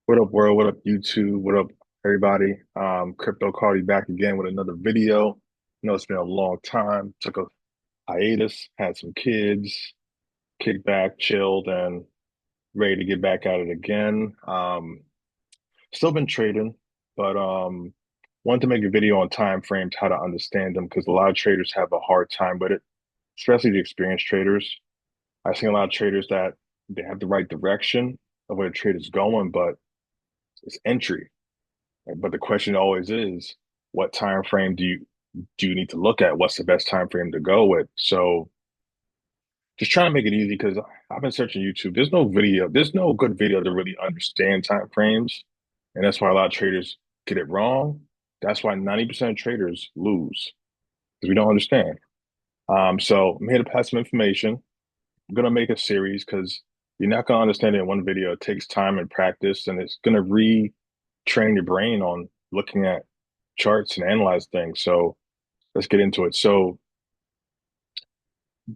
What up, world? What up, YouTube? What up, everybody? Crypto Cardi back again with another video. I know it's been a long time. Took a hiatus, had some kids, kicked back, chilled, and ready to get back at it again. Still been trading, but wanted to make a video on time frames, how to understand them, because a lot of traders have a hard time with it, especially the experienced traders. I've seen a lot of traders that they have the right direction of where the trade is going, but it's entry. But the question always is, what time frame do you need to look at? What's the best time frame to go with? So just trying to make it easy because I've been searching YouTube. There's no good video to really understand time frames. And that's why a lot of traders get it wrong. That's why 90% of traders lose because we don't understand. So I'm here to pass some information. I'm gonna make a series because you're not gonna understand it in one video. It takes time and practice, and it's gonna retrain your brain on looking at charts and analyze things. So let's get into it. So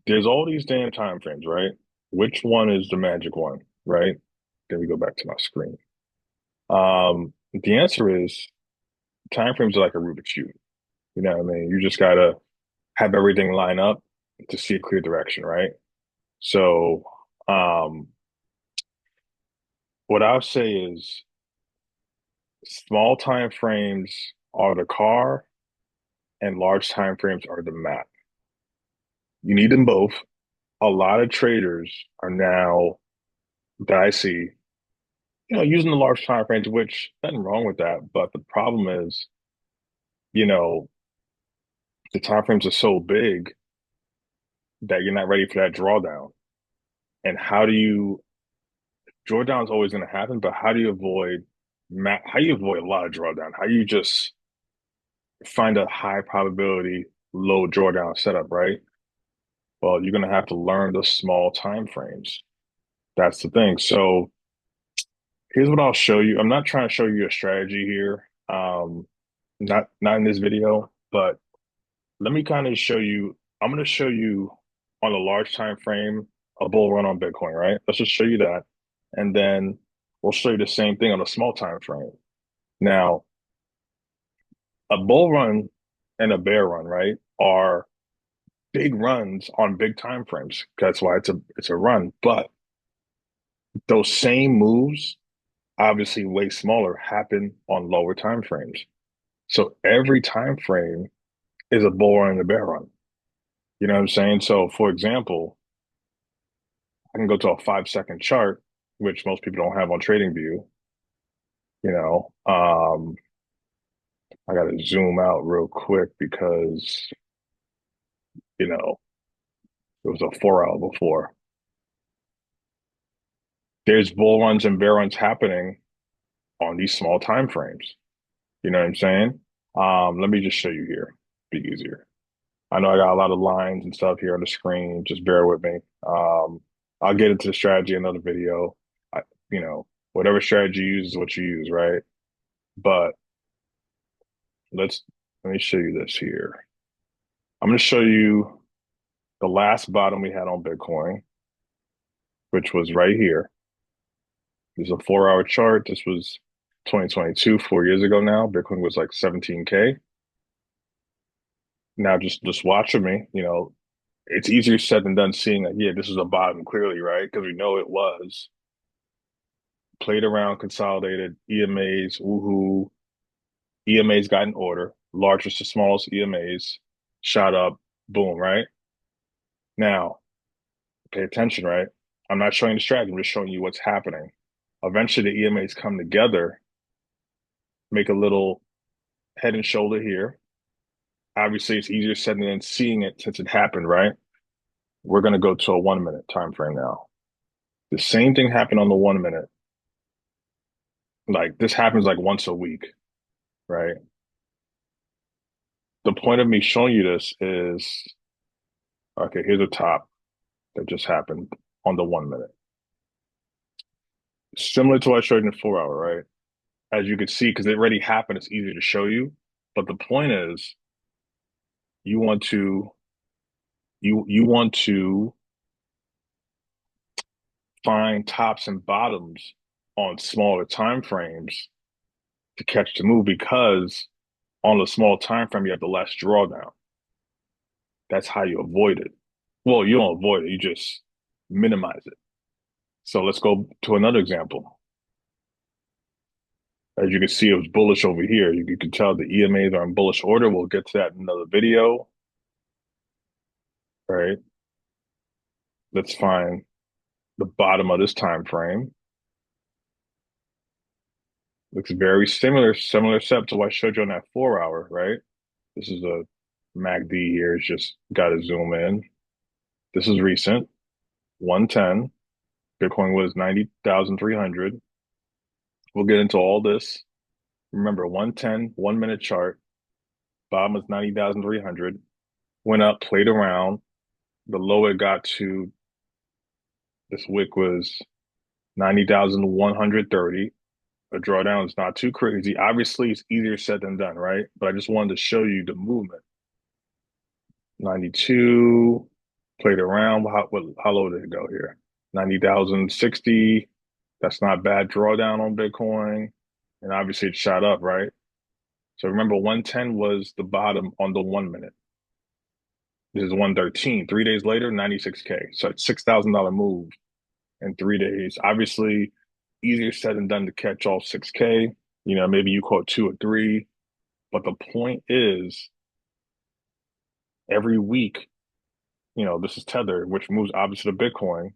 there's all these damn time frames, right? Which one is the magic one, right? Then we go back to my screen. The answer is time frames are like a Rubik's cube. You know what I mean? You just gotta have everything line up to see a clear direction, right? So um, what I'll say is small time frames are the car and large time frames are the map. You need them both. A lot of traders are now that I see, using the large time frames, which nothing wrong with that. But the problem is, you know, the time frames are so big that you're not ready for that drawdown. And drawdown is always going to happen, but how do you avoid a lot of drawdown? How do you just find a high probability, low drawdown setup, right? Well, you're going to have to learn the small time frames. That's the thing. So here's what I'll show you. I'm not trying to show you a strategy here. Not in this video, but let me kind of show you. I'm going to show you on a large time frame a bull run on Bitcoin, right? Let's just show you that, and then we'll show you the same thing on a small time frame. Now, a bull run and a bear run, right, are big runs on big time frames. That's why it's a run. But those same moves, obviously way smaller, happen on lower time frames. So every time frame is a bull run and a bear run. You know what I'm saying? So for example, I can go to a 5 second chart, which most people don't have on TradingView. You know, I gotta zoom out real quick because, you know, it was a 4 hour before. There's bull runs and bear runs happening on these small time frames. You know what I'm saying? Let me just show you here. Be easier. I know I got a lot of lines and stuff here on the screen. Just bear with me. I'll get into the strategy in another video. I, whatever strategy you use is what you use, right? But let's let me show you this here. I'm going to show you the last bottom we had on Bitcoin, which was right here. This is a 4 hour chart. This was 2022, 4 years ago now. Bitcoin was like 17K. Now just watching me, it's easier said than done seeing that, yeah, this is a bottom clearly, right? Because we know it was. Played around, consolidated, EMAs, woohoo. EMAs got in order, largest to smallest EMAs, shot up, boom, right? Now, pay attention, right? I'm not showing the strategy, I'm just showing you what's happening. Eventually, the EMAs come together, make a little head and shoulder here. Obviously, it's easier said than seeing it since it happened, right? We're going to go to a 1 minute time frame now. The same thing happened on the 1 minute. Like this happens like once a week, right? The point of me showing you this is okay, here's a top that just happened on the 1 minute. Similar to what I showed you in the 4 hour, right? As you can see, because it already happened, it's easier to show you. But the point is you want to you want to find tops and bottoms on smaller time frames to catch the move because on the small time frame you have the less drawdown. That's how you avoid it. Well, you don't avoid it, you just minimize it. So let's go to another example. As you can see, it was bullish over here. You can tell the EMAs are in bullish order. We'll get to that in another video. All right. Let's find the bottom of this time frame. Looks very similar setup to what I showed you on that 4 hour, right? This is a MACD here. It's just got to zoom in. This is recent, 110. Bitcoin was 90,300. We'll get into all this. Remember, 110, 1 minute chart. Bottom was 90,300. Went up, played around. The low it got to this wick was 90,130. A drawdown is not too crazy. Obviously, it's easier said than done, right? But I just wanted to show you the movement. 92, played around. How low did it go here? 90,060. That's not bad drawdown on Bitcoin. And obviously, it shot up, right? So remember, 110 was the bottom on the 1 minute. This is 113. 3 days later, 96K. So it's $6,000 move in 3 days. Obviously, easier said than done to catch all 6K. Maybe you caught two or three. But the point is, every week, this is Tether, which moves opposite of Bitcoin.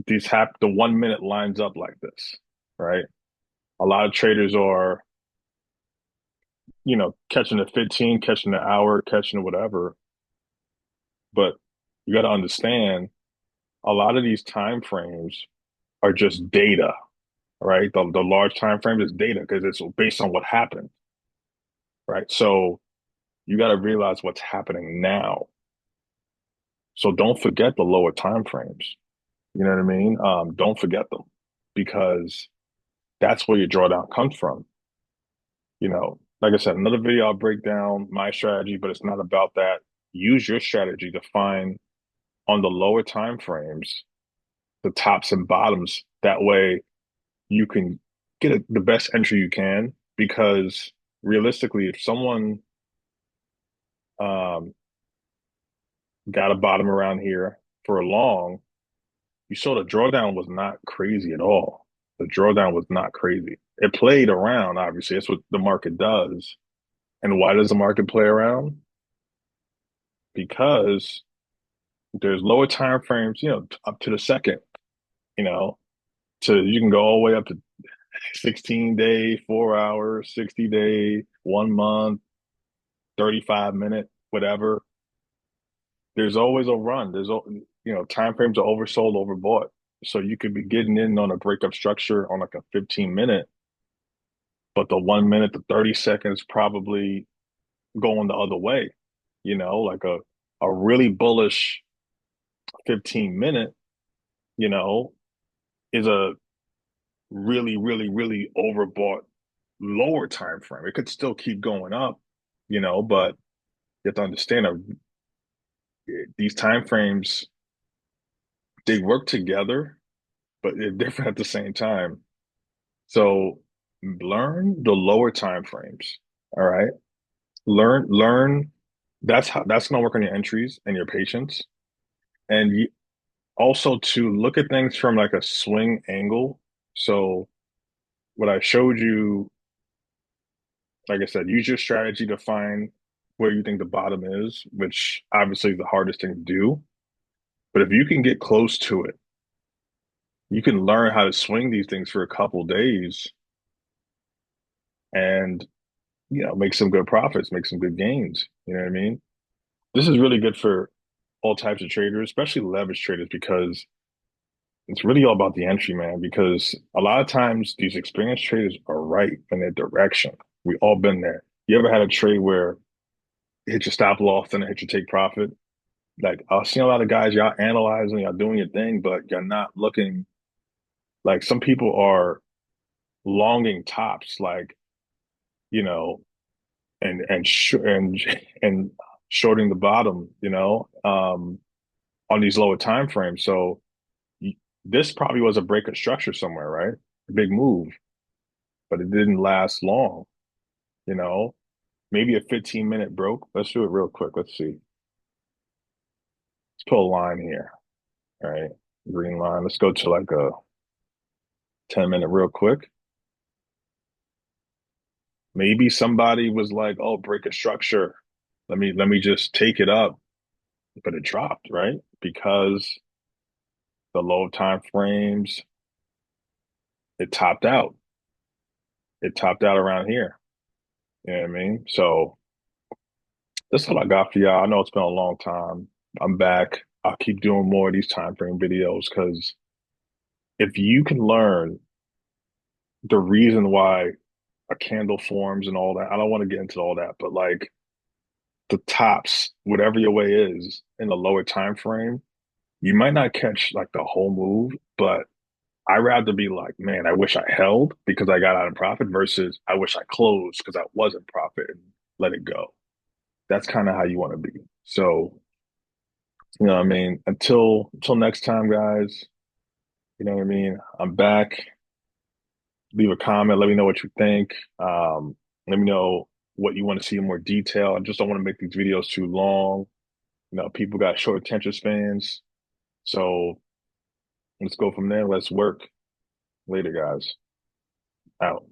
The 1 minute lines up like this, right? A lot of traders are, catching the 15, catching the hour, catching whatever. But you got to understand a lot of these time frames are just data, right? The large time frame is data because it's based on what happened, right? So you got to realize what's happening now. So don't forget the lower time frames. You know what I mean? Don't forget them because that's where your drawdown comes from. Like I said, another video I'll break down my strategy, but it's not about that. Use your strategy to find on the lower time frames the tops and bottoms. That way you can get the best entry you can because realistically, if someone um, got a bottom around here for a long, you saw the drawdown was not crazy at all. The drawdown was not crazy. It played around, obviously. That's what the market does. And why does the market play around? Because there's lower time frames, up to the second, you know, you can go all the way up to 16 day, 4 hour, 60 day, 1 month, 35 minute, whatever. There's always a run. Time frames are oversold, overbought. So you could be getting in on a breakup structure on like a 15 minute, but the 1 minute to 30 seconds probably going the other way, like a really bullish 15 minute, you know, is a really, really, really overbought lower time frame. It could still keep going up, but you have to understand these time frames, they work together, but they're different at the same time. So learn the lower time frames. All right. Learn that's gonna work on your entries and your patience. And also to look at things from like a swing angle. So what I showed you, like I said, use your strategy to find where you think the bottom is, which obviously is the hardest thing to do. But if you can get close to it, you can learn how to swing these things for a couple days and make some good profits, make some good gains. You know what I mean? This is really good for all types of traders, especially leverage traders, because it's really all about the entry, man. Because a lot of times these experienced traders are right in their direction. We all been there. You ever had a trade where it hit your stop loss and it hit your take profit? Like I've seen a lot of guys, y'all analyzing, y'all doing your thing, but you're not looking like some people are longing tops, like, you know, and shorting the bottom, on these lower time frames. So This probably was a break of structure somewhere, right? A big move, but it didn't last long, you know? Maybe a 15-minute broke. Let's do it real quick. Let's see. Let's put a line here, all right? Green line. Let's go to like a 10-minute real quick. Maybe somebody was like, "Oh, break a structure. Let me just take it up," but it dropped, right? Because the low time frames, it topped out. It topped out around here. You know what I mean? So that's all I got for y'all. I know it's been a long time. I'm back. I'll keep doing more of these time frame videos because if you can learn the reason why a candle forms and all that, I don't want to get into all that, but like the tops, whatever your way is in the lower time frame, you might not catch like the whole move, but I rather be like, man, I wish I held because I got out of profit versus I wish I closed because I wasn't profit and let it go. That's kind of how you want to be. So, you know what I mean? Until next time, guys, you know what I mean? I'm back. Leave a comment, let me know what you think. Let me know what you want to see in more detail. I just don't want to make these videos too long. You know, people got short attention spans. So let's go from there. Let's work. Later, guys. Out.